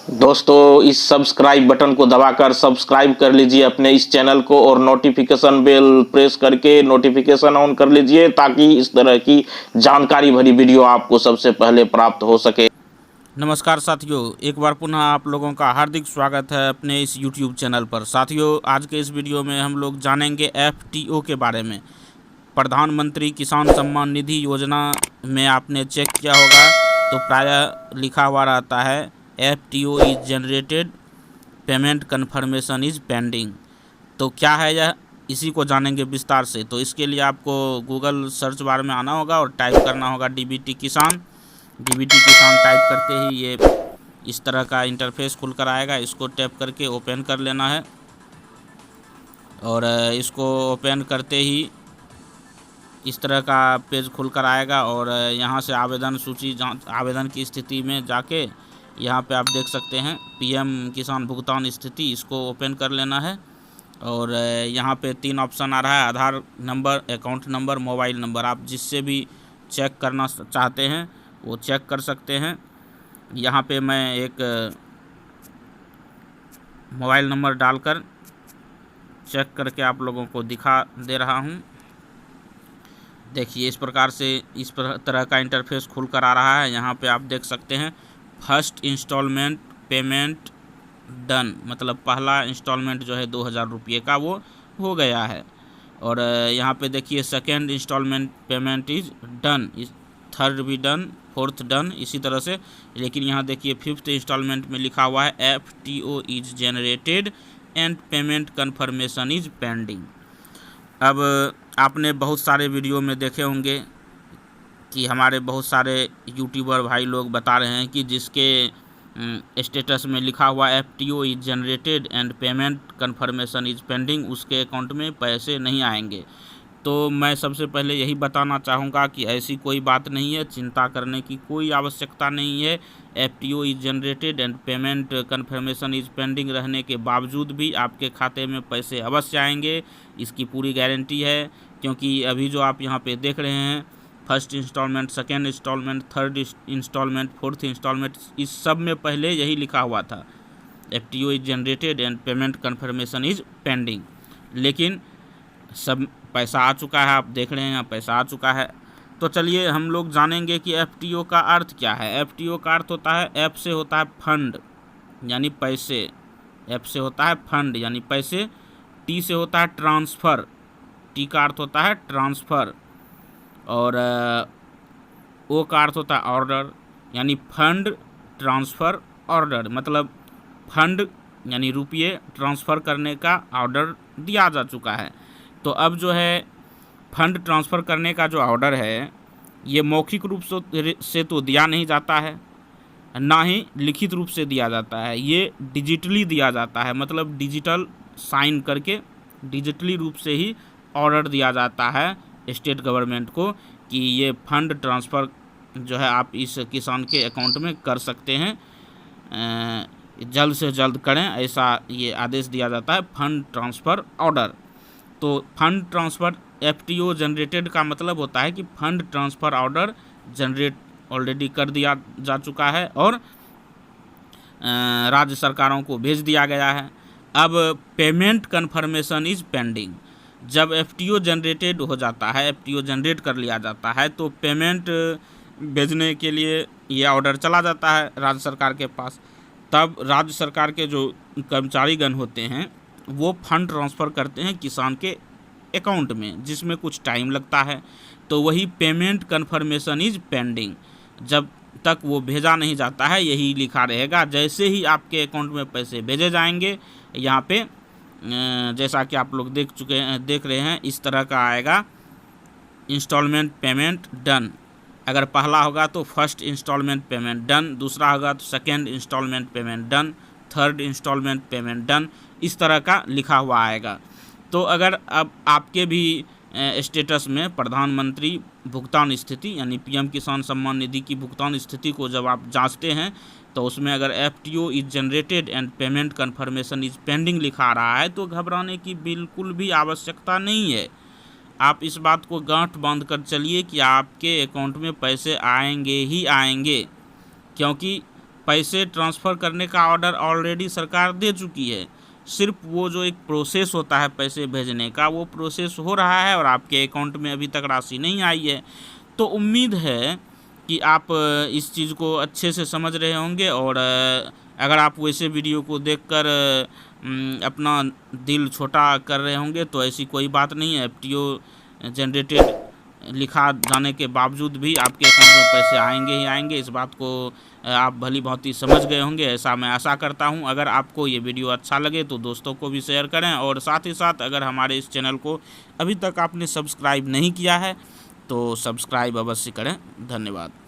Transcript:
दोस्तों, इस subscribe button को दबाकर सब्सक्राइब कर लीजिए अपने इस चैनल को और नोटिफिकेशन बेल प्रेस करके नोटिफिकेशन ऑन कर लीजिए ताकि इस तरह की जानकारी भरी वीडियो आपको सबसे पहले प्राप्त हो सके। नमस्कार साथियों, एक बार पुनः आप लोगों का हार्दिक स्वागत है अपने इस YouTube चैनल पर। साथियों, आज के इस वीडियो में हम लोग जानेंगे FTO के बारे में। प्रधानमंत्री किसान सम्मान निधि योजना में आपने चेक किया होगा तो प्रायः लिखा हुआ रहता है FTO is generated, payment confirmation is pending. तो क्या है यह, इसी को जानेंगे विस्तार से। तो इसके लिए आपको गूगल सर्च बार में आना होगा और टाइप करना होगा DBT किसान। DBT किसान टाइप करते ही ये इस तरह का इंटरफेस खुलकर आएगा। इसको टैप करके ओपन कर लेना है और इसको ओपन करते ही इस तरह का पेज खुलकर आएगा और यहाँ से आवेदन सूची आवेदन की स्थिति में जाके यहाँ पे आप देख सकते हैं PM किसान भुगतान स्थिति, इसको ओपन कर लेना है। और यहाँ पे 3 ऑप्शन आ रहा है, Aadhaar number, account number, mobile number. आप जिससे भी चेक करना चाहते हैं वो चेक कर सकते हैं। यहाँ पे मैं एक मोबाइल नंबर डालकर चेक करके आप लोगों को दिखा दे रहा हूँ। देखिए, इस प्रकार से इस तरह का इंटरफेस खुलकर आ रहा है। यहाँ पे आप देख सकते हैं फर्स्ट इंस्टॉलमेंट पेमेंट डन, मतलब पहला इंस्टॉलमेंट जो है 2000 रुपये का वो हो गया है। और यहाँ पे देखिए second installment payment is done, third भी डन, फोर्थ डन, इसी तरह से। लेकिन यहाँ देखिए फिफ्थ इंस्टॉलमेंट में लिखा हुआ है FTO is generated and payment confirmation is pending. अब आपने बहुत सारे वीडियो में देखे होंगे कि हमारे बहुत सारे यूट्यूबर भाई लोग बता रहे हैं कि जिसके स्टेटस में लिखा हुआ FTO is generated and payment confirmation is pending, उसके अकाउंट में पैसे नहीं आएंगे। तो मैं सबसे पहले यही बताना चाहूँगा कि ऐसी कोई बात नहीं है, चिंता करने की कोई आवश्यकता नहीं है। FTO is generated and payment confirmation is pending रहने के बावजूद भी आपके खाते में पैसे अवश्य आएंगे, इसकी पूरी गारंटी है। क्योंकि अभी जो आप यहाँ पे देख रहे हैं first installment, second installment, third installment, fourth installment, इस सब में पहले यही लिखा हुआ था FTO is generated and payment confirmation is pending. लेकिन सब पैसा आ चुका है, आप देख रहे हैं यहाँ पैसा आ चुका है। तो चलिए हम लोग जानेंगे कि FTO का अर्थ क्या है। FTO का अर्थ होता है, F से होता है फंड यानी पैसे, F से होता है फंड यानी पैसे, T से होता है ट्रांसफ़र, T का अर्थ होता है ट्रांसफ़र, और O का अर्थ होता है ऑर्डर यानी फंड ट्रांसफ़र ऑर्डर, मतलब फंड यानी रुपये ट्रांसफ़र करने का ऑर्डर दिया जा चुका है। तो अब जो है फंड ट्रांसफ़र करने का जो ऑर्डर है ये मौखिक रूप से तो दिया नहीं जाता है, ना ही लिखित रूप से दिया जाता है, ये डिजिटली दिया जाता है। मतलब डिजिटल साइन करके डिजिटली रूप से ही ऑर्डर दिया जाता है स्टेट गवर्नमेंट को कि ये फंड ट्रांसफ़र जो है आप इस किसान के अकाउंट में कर सकते हैं, जल्द से जल्द करें, ऐसा ये आदेश दिया जाता है, फंड ट्रांसफ़र ऑर्डर। तो फंड ट्रांसफ़र FTO जनरेटेड का मतलब होता है कि fund transfer order generate already कर दिया जा चुका है और राज्य सरकारों को भेज दिया गया है। अब पेमेंट कन्फर्मेशन इज पेंडिंग, जब FTO जनरेटेड हो जाता है, FTO जनरेट कर लिया जाता है तो पेमेंट भेजने के लिए ये ऑर्डर चला जाता है राज्य सरकार के पास। तब राज्य सरकार के जो कर्मचारीगण होते हैं वो फंड ट्रांसफ़र करते हैं किसान के अकाउंट में, जिसमें कुछ टाइम लगता है। तो वही पेमेंट कन्फर्मेशन इज पेंडिंग, जब तक वो भेजा नहीं जाता है यही लिखा रहेगा। जैसे ही आपके अकाउंट में पैसे भेजे जाएंगे, यहाँ पे जैसा कि आप लोग देख रहे हैं इस तरह का आएगा इंस्टॉलमेंट पेमेंट डन। अगर पहला होगा तो फर्स्ट इंस्टॉलमेंट पेमेंट डन, दूसरा होगा तो second installment payment done, third installment payment done, इस तरह का लिखा हुआ आएगा। तो अगर अब आपके भी स्टेटस में प्रधानमंत्री भुगतान स्थिति यानी PM किसान सम्मान निधि की भुगतान स्थिति को जब आप जांचते हैं तो उसमें अगर FTO is generated and payment confirmation is pending लिखा रहा है तो घबराने की बिल्कुल भी आवश्यकता नहीं है। आप इस बात को गांठ बांध कर चलिए कि आपके अकाउंट में पैसे आएंगे ही आएंगे, क्योंकि पैसे ट्रांसफ़र करने का ऑर्डर ऑलरेडी सरकार दे चुकी है। सिर्फ वो जो एक प्रोसेस होता है पैसे भेजने का, वो प्रोसेस हो रहा है और आपके अकाउंट में अभी तक राशि नहीं आई है। तो उम्मीद है कि आप इस चीज़ को अच्छे से समझ रहे होंगे, और अगर आप वैसे वीडियो को देखकर अपना दिल छोटा कर रहे होंगे तो ऐसी कोई बात नहीं है। FTO जनरेटेड लिखा जाने के बावजूद भी आपके अकाउंट में पैसे आएंगे ही आएंगे। इस बात को आप भली भांति समझ गए होंगे, ऐसा मैं आशा करता हूं। अगर आपको ये वीडियो अच्छा लगे तो दोस्तों को भी शेयर करें, और साथ ही साथ अगर हमारे इस चैनल को अभी तक आपने सब्सक्राइब नहीं किया है तो सब्सक्राइब अवश्य करें। धन्यवाद।